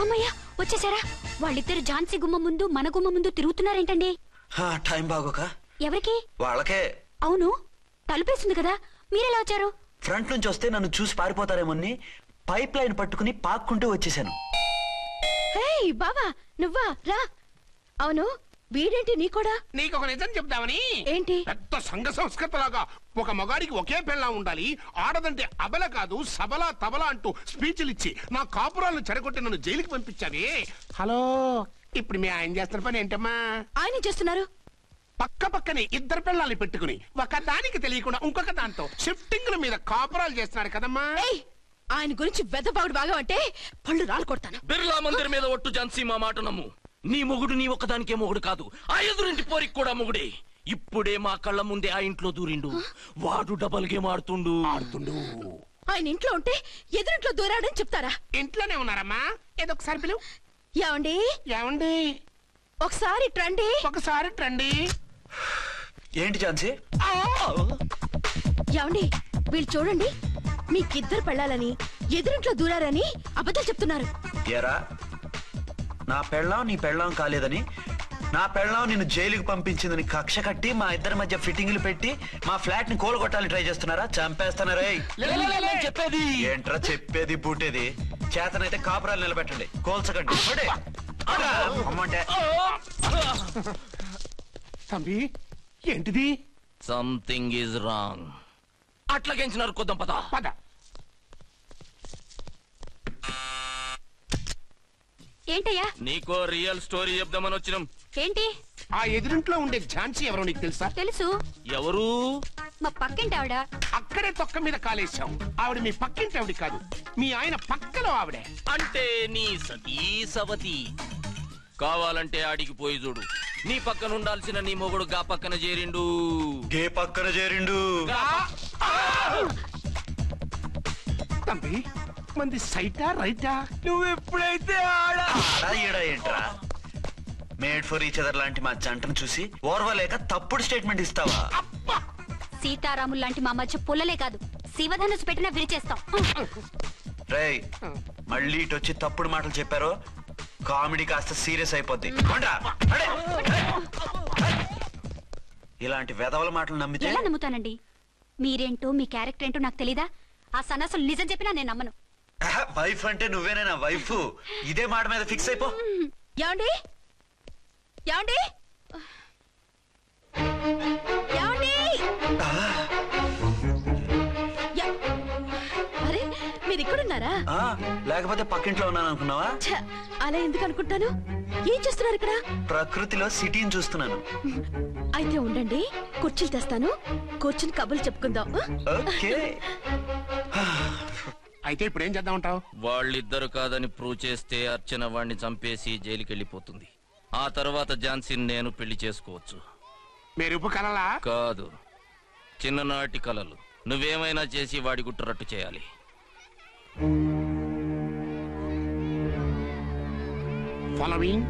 [SPEAKER 6] అమ్మయ్య, వచ్చేసారా? వాళ్ళిద్దరు ఝాన్సీ గుమ్మ ముందు మన గుమ్మ ముందు తిరుగుతున్నారేంటండి?
[SPEAKER 2] టైం బాగోక.
[SPEAKER 6] ఎవరికి?
[SPEAKER 2] వాళ్ళకే.
[SPEAKER 6] అవును, తలుపేసింది కదా, మీరెలా వచ్చారు?
[SPEAKER 2] ఫ్రంట్ నుంచి వస్తే నన్ను చూసి పారిపోతారేమోని పైప్ లైన్ పట్టుకుని పాక్కుంటూ వచ్చేసాను.
[SPEAKER 1] బావా, నువ్వా? రా. అవును, వీడేంటి నీ కూడా?
[SPEAKER 8] నీకు ఒక నిజం చెప్తామని.
[SPEAKER 1] ఏంటి?
[SPEAKER 8] పెద్ద సంఘ సంస్కృతలాగా ఒక మగాడికి ఒకే పెళ్ళం ఉండాలి, ఆడదంటే అబల కాదు సబలా తబలా అంటూ స్పీచ్లు ఇచ్చి నా కాపురాలను చెడగొట్టి నన్ను జైలుకి పంపించావే. హలో, ఇప్పుడు మీ ఆయన చేస్తున్న పని ఏంటమ్మా?
[SPEAKER 1] ఆయన చేస్తున్నారు
[SPEAKER 8] పక్క పక్కనే ఇద్దరు పిల్లల్ని పెట్టుకుని ఒక దానికి తెలియకుండా ఇంకొక దాంతో షిఫ్టింగ్ల మీద కాపురాలు చేస్తున్నాడు కదమ్మా.
[SPEAKER 1] ఆయన గురించి వెదబాగుడు బాగా అంటే పళ్ళు రాలు కొడతాను.
[SPEAKER 9] బిర్లా మందిర్ మీద ఒట్టు ఝాన్సీ, మా మాట నమ్ము. నీ మొగుడు నీ ఒక్కదానికే మొగుడు కాదు, ఆ ఎదురింటి పోరికి కూడా మొగుడే. ఇప్పుడే మా కళ్ళ ముందే ఆ ఇంట్లో దూరిండు. వాడు డబల్ గేమ్ ఆడుతుండు.
[SPEAKER 1] ఆయన ఇంట్లో ఉంటే ఎదురింట్లో దూరాడని చెప్తారా?
[SPEAKER 8] ఇంట్లోనే ఉన్నారమ్మా, ఏదో ఒకసారి పిలువు.
[SPEAKER 1] ఏమండి?
[SPEAKER 8] ఏమండి?
[SPEAKER 1] ఒకసారి ట్రండి.
[SPEAKER 8] ఒకసారి ట్రండి.
[SPEAKER 2] ఏంటి ఝాన్సీ?
[SPEAKER 1] ఏమండి, వీళ్ళు చూడండి, మీకిద్దరు పెళ్ళాలని ఎదురింట్లో దూరారని అబద్ధాలు చెప్తున్నారు.
[SPEAKER 2] ఏరా, నా పెళ్ళాం నీ పెళ్ళాం కాలేదని, నా పెళ్ళాం నిన్ను జైలుకి పంపించిందని కక్ష కట్టి మా ఇద్దరి మధ్య ఫిట్టింగ్లు పెట్టి మా ఫ్లాట్ ని కోలుగొట్టాలని ట్రై చేస్తున్నారా? చంపేస్తున్నారా?
[SPEAKER 9] చెప్పేది
[SPEAKER 2] ఏంట్రా చెప్పేది బూటేది? చేతనైతే కాపురాలు నిలబెట్టండి, కోల్చకండి. అమ్మంటే
[SPEAKER 8] తంబి, ఏంటిది?
[SPEAKER 9] Something is wrong. అట్లాగేంచినారు కొద్దాం, పద
[SPEAKER 8] పద.
[SPEAKER 6] ఏంటయ్యా?
[SPEAKER 9] నీకో రియల్ స్టోరీ చెప్దామని వచ్చినాం.
[SPEAKER 6] ఏంటి?
[SPEAKER 8] ఆ ఎదురింట్లో ఉండే ఝాన్సీ ఎవరో నీకు తెలుసా?
[SPEAKER 6] తెలుసు.
[SPEAKER 9] ఎవరు?
[SPEAKER 6] మా పక్కింటి ఆవిడ.
[SPEAKER 8] అక్కడే తొక్క మీద కాలేశాం. ఆవిడ మీ పక్కింటి ఆవిడ కాదు, మీ ఆయన పక్కలో ఆవిడే.
[SPEAKER 9] అంటే నీ సతీ సవతి. కావాలంటే ఆడికి పోయి చూడు, నీ పక్కన ఉండాల్సిన నీ మొగుడు గా పక్కన చేరిండు.
[SPEAKER 2] గే పక్కన చేరిండు.
[SPEAKER 8] తంబి, మంది సైటా రైటా?
[SPEAKER 2] నువ్వు ఎప్పుడైతే ఆడా ఏంట్రా? మేడ్ ఫర్ ఈచ్ అదర్ లాంటి మా జంటను చూసి ఓర్వలేక తప్పుడు స్టేట్మెంట్ ఇస్తావా?
[SPEAKER 6] సీతారాములు లాంటి మా మధ్య పుల్లలే కాదు, శివధనుసు పెట్టినా విరిచేస్తాం.
[SPEAKER 2] రేయ్, మళ్ళీ ఇటు వచ్చి తప్పుడు మాటలు చెప్పారో కామెడీ కాస్త సీరియస్ అయిపోద్ది. ఇలాంటి వెధవల మాటలు నమ్మితే
[SPEAKER 6] ఎలా నమ్ముతానండి? మీరేంటో మీ క్యారెక్టర్ ఏంటో నాకు తెలీదా? ఆ సన్నాసులు నిజం చెప్పినా నేను నమ్మను.
[SPEAKER 2] వైఫ్ అంటే నువ్వేనా వైఫ్? ఇదే మాట మీద ఫిక్స్ అయిపో.
[SPEAKER 1] ఏమండి? ఏమండి? ఏమండి? అరే, మీరు ఇక్కడున్నారా?
[SPEAKER 2] లేకపోతే పక్కింట్లో ఉన్నాను అనుకున్నావా?
[SPEAKER 1] అలా ఎందుకు అనుకుంటాను? ఏం చేస్తున్నారు ఇక్కడ?
[SPEAKER 2] ప్రకృతిలో సిటీని చూస్తున్నాను.
[SPEAKER 1] అయితే ఉండండి, కుర్చీలు తెస్తాను, కూర్చుని కబుర్లు చెప్పుకుందాం.
[SPEAKER 2] ఓకే.
[SPEAKER 8] అయితే ఇప్పుడు ఏం చేద్దామంటావు?
[SPEAKER 9] వాళ్ళిద్దరు కాదని ప్రూవ్ చేస్తే అర్చన వాణ్ణి చంపేసి జైలుకి వెళ్ళిపోతుంది. ఆ తర్వాత ఝాన్సీని నేను పెళ్లి చేసుకోవచ్చు.
[SPEAKER 8] మీరు కలలా?
[SPEAKER 9] కాదు, చిన్ననాటి కలలు. నువ్వేమైనా చేసి వాడి గుట్టురట్టు చేయాలి.
[SPEAKER 8] ఫాలోయింగ్.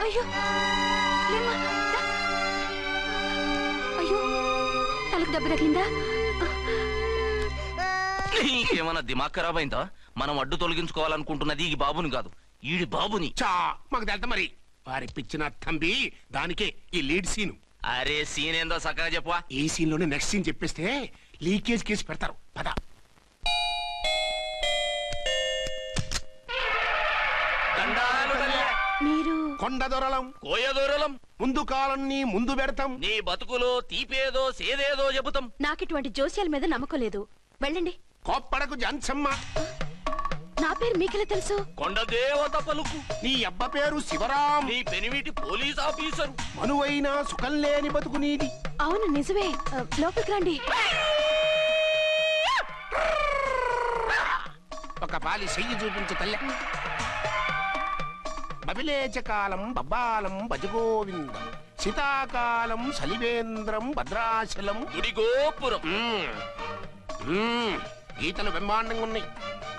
[SPEAKER 6] అయ్యో, అయ్యో, తలకు దెబ్బ తగిలిందా?
[SPEAKER 9] నీకేమన్నా దిమాగ్ ఖరాబ్ అయిందా? మనం అడ్డు తొలగించుకోవాలనుకుంటున్నది ఈ బాబుని కాదు, ఈడి బాబుని.
[SPEAKER 8] మాకు తెలుతా మరి. వారి పిచ్చిన తంబి, దానికే ఈ లీడ్ సీన్.
[SPEAKER 9] అరే, సీన్ ఏందో సక్కగా చెప్పవా?
[SPEAKER 8] ఈ సీన్ లోనే నెక్స్ట్ సీన్ చెప్పేస్తే లీకేజ్ కేసు పెడతారు. పద.
[SPEAKER 1] మీరు
[SPEAKER 8] కొండ దొరలం,
[SPEAKER 9] కోయ దొరలం,
[SPEAKER 8] ముందు కాలన్నీ ముందు పెడతాం.
[SPEAKER 9] నీ బతుకులో తీపేదో సేదేదో చెబుతాం.
[SPEAKER 1] నాకిటువంటి జోస్యాల మీద నమ్మకం లేదు, వెళ్ళండి.
[SPEAKER 8] కోప్పడకు జాన్సమ్మ.
[SPEAKER 1] నా పేరు మీకెలా తెలుసు?
[SPEAKER 9] కొండ దేవత పలుకు.
[SPEAKER 8] నీ అబ్బ పేరు శివరాం.
[SPEAKER 9] నీ పెనిమిటి పోలీస్ ఆఫీసరు.
[SPEAKER 8] మనువైన సుఖం లేని బతుకు నీది.
[SPEAKER 1] అవును నిజమే. లోపలికి రండి.
[SPEAKER 8] ఒక పాలి చెయ్యి చూపించు తల్లె. బబిలేచకాలం బబ్బాలం భజగోవిందం, శీతాకాలం సలివేంద్రం భద్రాచలం
[SPEAKER 9] గుడిగోపురం.
[SPEAKER 8] గీతలు బ్రహ్మాండంగా ఉన్నాయి,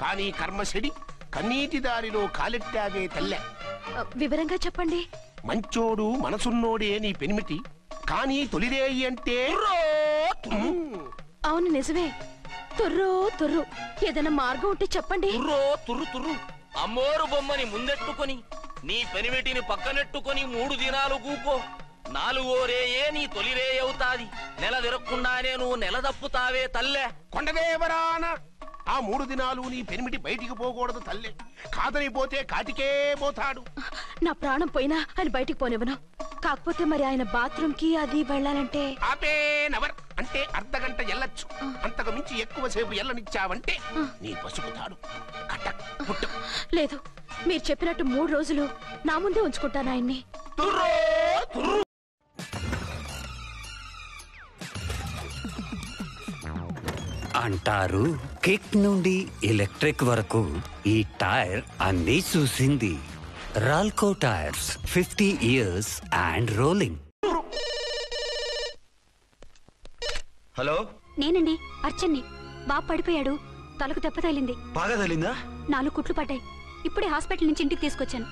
[SPEAKER 8] కానీ కర్మశడి కన్నీటి దారిలో కాలెట్టాగే తల్లె.
[SPEAKER 1] వివరంగా చెప్పండి.
[SPEAKER 8] మంచోడు మనసున్నోడే నీ పెనిమిటి, కానీ తొలిరేయి అంటే
[SPEAKER 1] అవును నిజమే. తుర్రో తుర్రు. ఏదైనా మార్గం ఉంటే చెప్పండి.
[SPEAKER 9] తుర్రో తుర్రు తుర్రు. అమ్మోరు బొమ్మని ముందెట్టుకొని నీ పెనిమిటిని పక్కనెట్టుకొని 3 దినాలు కూకో. 4వ రేయే నీ తొలి రే అవుతాది. నెల తిరగకుండానే నువ్వు నెల తప్పుతావే తల్లే.
[SPEAKER 8] కొండదేవరాన ఆ 3 దినాలు నీ పెనిమిటి బయటికి పోకూడదు తల్లే. కాదని పోతే కాటికే పోతాడు.
[SPEAKER 1] నా ప్రాణం పోయినా ఆయన బయటికి పోనివ్వను. కాకపోతే మరి ఆయన బాత్రూమ్ కి అది వెళ్ళాలంటే
[SPEAKER 8] ఆపేనవర్ అంటే అర్ధగంట ఎల్లొచ్చు. అంతకు మించి ఎక్కువసేపు ఎల్లనిచ్చావంటే నీ పసుపుతాడు కటక్ పుట్టు.
[SPEAKER 1] లేదు, మీరు చెప్పినట్టు 3 రోజులు నా ముందే ఉంచుకుంటాను ఆయన్ని.
[SPEAKER 11] అంటారు కిక్ నుండి ఎలక్ట్రిక్ వరకు ఈ టైర్ అన్నీ చూసింది. రాల్కో tyres 50 years and rolling.
[SPEAKER 2] Hello,
[SPEAKER 6] నేనండి అర్చన్ని. బాబు పడిపోయాడు, తలకు దెబ్బ తగిలింది.
[SPEAKER 2] బాగా తగిలిందా?
[SPEAKER 6] 4 కుట్లు పడ్డాయి. ఇప్పుడే హాస్పిటల్ నుంచి ఇంటికి తీసుకొచ్చాను.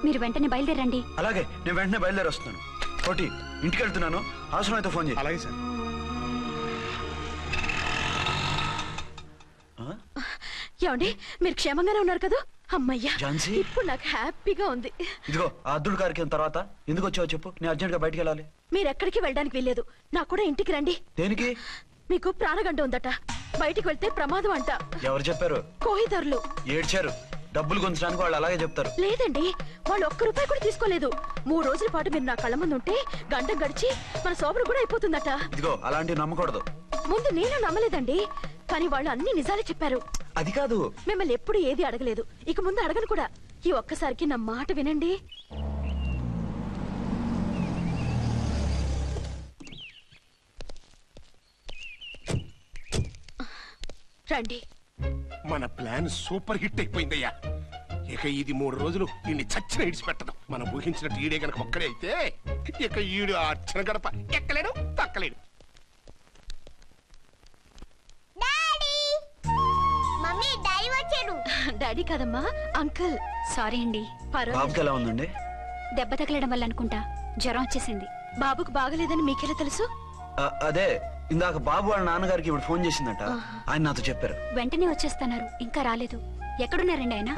[SPEAKER 6] మీరు వెంటనే బయలుదేరండి.
[SPEAKER 2] అలాగే, నేను వెంటనే బయలుదేరి వస్తున్నాను. కోటి, ఇంటికి వెళ్తున్నాను. అవసరం అయితే ఫోన్ చేయి.
[SPEAKER 4] అలాగే సార్.
[SPEAKER 1] ఏమండి, మీరు క్షేమంగానే ఉన్నారు కదా? అమ్మయ్యా,
[SPEAKER 2] ఝాన్సీ?
[SPEAKER 1] ఇప్పుడు నాకు హ్యాపీగా ఉంది.
[SPEAKER 2] ఇదిగో ఆ అద్దుడు కార్యక్రమం తర్వాత ఎందుకు వచ్చావో చెప్పు. నేను అర్జెంట్ గా బయటికి వెళ్ళాలి.
[SPEAKER 1] మీరు ఎక్కడికి వెళ్ళడానికి వెళ్ళలేదు. నాకు కూడా ఇంటికి రండి.
[SPEAKER 2] దేనికి?
[SPEAKER 1] మీకు ప్రాణగంట ఉందట. బయటికి వెళ్తే ప్రమాదం అంట.
[SPEAKER 2] ఎవరు చెప్పారు?
[SPEAKER 1] కోహిదర్లు
[SPEAKER 2] ఏడ్చారు. డబ్బులు గుంచడానికి వాళ్ళు అలాగే చెప్తారు.
[SPEAKER 1] లేదండి, వాళ్ళు ₹1 కూడా తీసుకోలేదు. 3 రోజుల పాటు మీరు నా కళ్ళ ముందు ఉంటే గంట గడిచి మన సోబరు కూడా అయిపోతుందట.
[SPEAKER 2] ఇదిగో అలాంటివి నమ్మకూడదు.
[SPEAKER 1] ముందు నేను నమ్మలేదండి, కానీ వాళ్ళు అన్ని నిజాలే చెప్పారు.
[SPEAKER 2] అది కాదు,
[SPEAKER 1] మిమ్మల్ని ఎప్పుడు ఏది అడగలేదు, ఇక ముందు అడగను కూడా. ఈ ఒక్కసారికి నా మాట వినండి. రండి.
[SPEAKER 8] మన ప్లాన్ సూపర్ హిట్ అయిపోయిందయ్యా. ఇక ఇది 3 రోజులు ఈయన్ని చచ్చిన ఇడిచిపెట్టదు. మనం ఊహించినట్టు ఈడే గనక ఒక్కడే అయితే ఇక ఈడు ఆ అర్చన గడప ఎక్కలేడు, తక్కలేడు.
[SPEAKER 10] మమ్మీ డాడీ వచ్చాడు.
[SPEAKER 1] డాడీ కాదమ్మా, అంకుల్.
[SPEAKER 6] సారీ అండి.
[SPEAKER 2] బాబుకి ఎలా ఉందండి?
[SPEAKER 6] దెబ్బ తగలడం వల్ల అనుకుంటా జ్వరం వచ్చేసింది.
[SPEAKER 1] బాబుకు బాగలేదని మీకెలా తెలుసు?
[SPEAKER 2] అదే ఇందాక బాబు వాళ్ళ నాన్నగారికి ఇప్పుడు ఫోన్ చేసిందట. ఆయన నాతో చెప్పారు.
[SPEAKER 6] వెంటనే వచ్చేస్తున్నారు, ఇంకా రాలేదు. ఎక్కడున్నారండి ఆయన?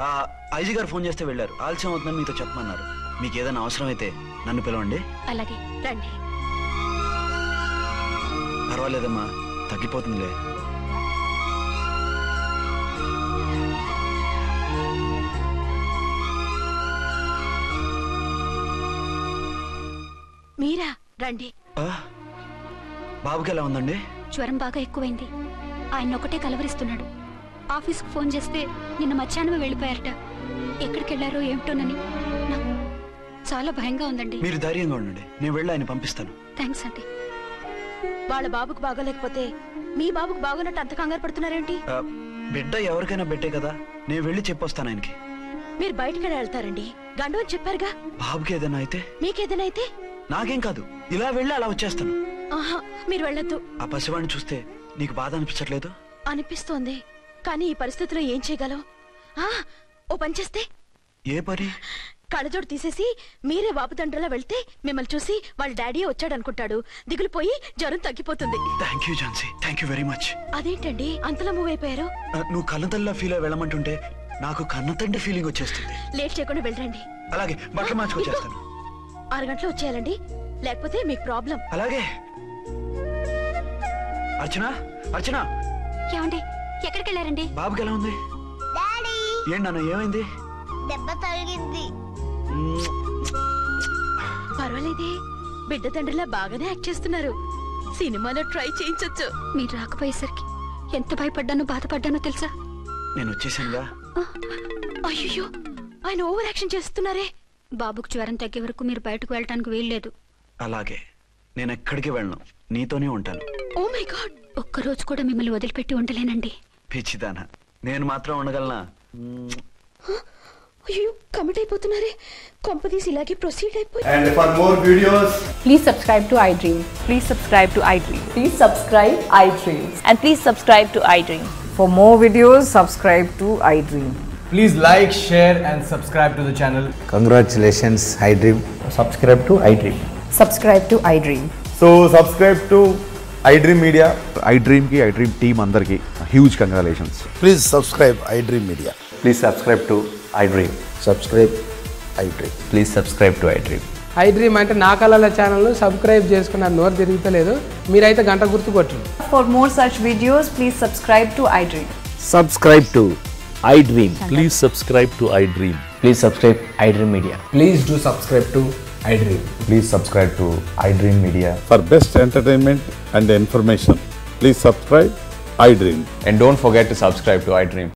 [SPEAKER 2] ఐజీ గారు ఫోన్ చేస్తే వెళ్ళారు. ఆలస్యం అవుతుందని మీతో చెప్పమన్నారు. మీకు ఏదైనా అవసరం అయితే నన్ను పిలవండి.
[SPEAKER 6] అలాగే
[SPEAKER 1] రండి.
[SPEAKER 2] పర్వాలేదమ్మా, తగ్గిపోతుందిలే.
[SPEAKER 1] మీరా? రండి.
[SPEAKER 2] బాబుకి ఎలా ఉందండి?
[SPEAKER 6] జ్వరం బాగా ఎక్కువైంది. ఆయన ఒకటే కలవరిస్తున్నాడు. ఆఫీస్కు ఫోన్ చేస్తే నిన్న మధ్యాహ్నమే వెళ్ళిపోయారట. ఎక్కడికి వెళ్ళారో ఏమిటోనని నాకు చాలా భయంగా ఉందండి.
[SPEAKER 2] మీరు ధైర్యంగా ఉండండి, నేను వెళ్ళి ఆయన పంపిస్తాను.
[SPEAKER 6] థ్యాంక్స్ అండి.
[SPEAKER 1] వాళ్ళ బాబుకు బాగోలేకపోతే మీ బాబుకు బాగోనట్టు అంత కంగారు పడుతున్నారేంటి?
[SPEAKER 2] బిడ్డ ఎవరికైనా పెట్టే కదా, నేను వెళ్ళి చెప్పొస్తాను ఆయనకి.
[SPEAKER 1] మీరు బయటకు వెళ్తారండి, గండు అని చెప్పారుగా.
[SPEAKER 2] బాబుకి ఏదైనా అయితే?
[SPEAKER 1] మీకేదైనా అయితే?
[SPEAKER 2] నాకేం కాదు, ఇలా వెళ్ళి అలా వచ్చేస్తాను.
[SPEAKER 1] ఆహా, మీరు వెళ్ళొద్దు.
[SPEAKER 2] ఆ పసివాడిని చూస్తే నీకు బాధ అనిపించట్లేదు?
[SPEAKER 1] అనిపిస్తోంది, కానీ ఈ పరిస్థితిలో ఏం చేయగలం? ఓ పని చేస్తే?
[SPEAKER 2] ఏ పని?
[SPEAKER 1] కళ్ళజోడు తీసేసి మీరే వాపుతండ్రలా వెళ్తే మిమ్మల్ని చూసి వాళ్ళ డాడీ వచ్చాడు అనుకుంటాడు. దిగులు పోయి జ్వరం తగ్గిపోతుంది.
[SPEAKER 2] Thank you Jhansi, thank you very much.
[SPEAKER 1] అదేంటండి అంతలా మూవ్ అయిపోయారు?
[SPEAKER 2] నువ్వు కన్నతల్లా ఫీల్ అయి వెళ్ళమంటుంటే నాకు కన్నతండ్రి ఫీలింగ్ వచ్చేస్తుంది.
[SPEAKER 1] లేట్ చేయకుండా వెళ్ళండి.
[SPEAKER 2] అలాగే, బట్టలు మార్చుకొచ్చేస్తాను.
[SPEAKER 1] 6 గంటలు వచ్చేయాలండి, లేకపోతే మీకు ప్రాబ్లం.
[SPEAKER 2] అలాగే. అర్చన, అర్చన.
[SPEAKER 6] ఏమండి, ఎక్కడికి వెళ్ళారండి?
[SPEAKER 2] బాబుకి ఎలా ఉంది?
[SPEAKER 10] డాడీ
[SPEAKER 2] ఏంటి నాన్న, ఏమైంది?
[SPEAKER 10] దెబ్బ తగిలింది.
[SPEAKER 1] పర్వాలేదే, బిడ్డ తండ్రిలా బాగానే యాక్ట్ చేస్తున్నారు. సినిమాలో ట్రై చేయించొచ్చు.
[SPEAKER 6] మీరు రాకపోయేసరికి ఎంత భయపడ్డానో బాధపడ్డానో తెలుసా?
[SPEAKER 2] నేను వచ్చేసానుగా.
[SPEAKER 1] అయ్యో, ఆయన ఓవర్ యాక్షన్ చేస్తున్నారే.
[SPEAKER 6] బాబుకు జ్వరం తగ్గే వరకు మీరు బయటకు వెళ్ళటానికి వీల్లేదు.
[SPEAKER 2] అలాగే, నేను ఎక్కడికి వెళ్ళను, నీతోనే ఉంటాను.
[SPEAKER 1] ఓ మై గాడ్,
[SPEAKER 6] ఒక్కరోజు కూడా మిమ్మల్ని వదిలిపెట్టి ఉండలేనండి.
[SPEAKER 2] పిచ్చిదానా, నేను మాత్రం ఉండగలనా?
[SPEAKER 1] అయ్యో, కమిట్ అయిపోతున్నారే. కొంపదీసి ఇలాగే ప్రొసీడ్ అయిపోయి.
[SPEAKER 12] And for more videos,
[SPEAKER 13] please subscribe to iDream. Please subscribe to iDream. Please subscribe iDream. And please subscribe to iDream. For more videos, subscribe to iDream.
[SPEAKER 12] please like, share and subscribe to the channel.
[SPEAKER 14] Congratulations, iDream.
[SPEAKER 12] Subscribe to iDream.
[SPEAKER 13] Subscribe to iDream.
[SPEAKER 12] So subscribe to iDream Media. iDream ki iDream team andarki huge congratulations.
[SPEAKER 14] Please subscribe iDream Media.
[SPEAKER 12] Please subscribe to iDream.
[SPEAKER 14] Subscribe iDream.
[SPEAKER 12] Please subscribe to iDream.
[SPEAKER 15] iDream అంటే నా కళల channel subscribe చేసుకున్న నోరు తిరుగుతలేదు. మీరైతే గంట గుర్తు కొట్టండి.
[SPEAKER 13] For more such videos, please subscribe to iDream.
[SPEAKER 5] Subscribe to iDream. Please subscribe to iDream. Please subscribe iDream Media.
[SPEAKER 12] Please do subscribe to iDream. Please subscribe to iDream Media.
[SPEAKER 16] For best entertainment and information, please subscribe iDream.
[SPEAKER 12] And don't forget to subscribe to iDream.